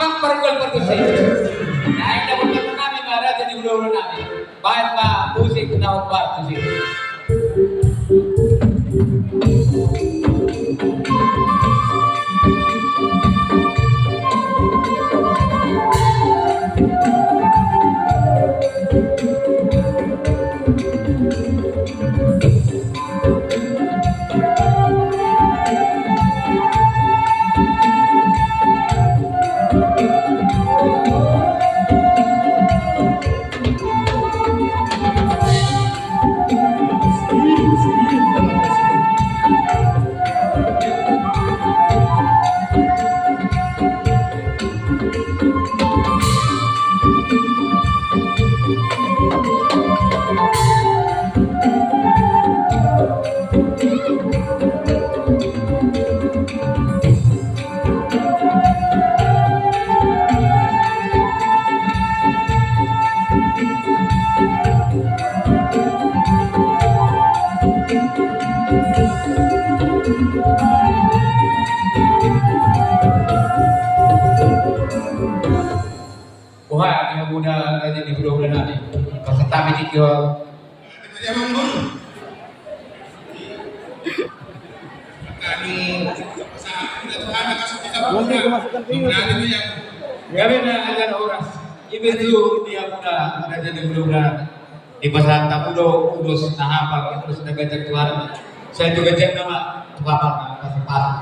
Amang pargol pargusin. Naik na punta na namin para sa ulo namin. Bakit pa pusik na pargusin? Kuha, ang muna ganyan ni ulo namin. Kasatami dito. Hindi ko masukkan kayo. Gabi na agad oras. Even though hindi ako na agad ng ulo na ibasahan tapulo, ulos na hapag, ulos na gajag tuwan. Sa ito gajag naman, tukapan na kasapatan.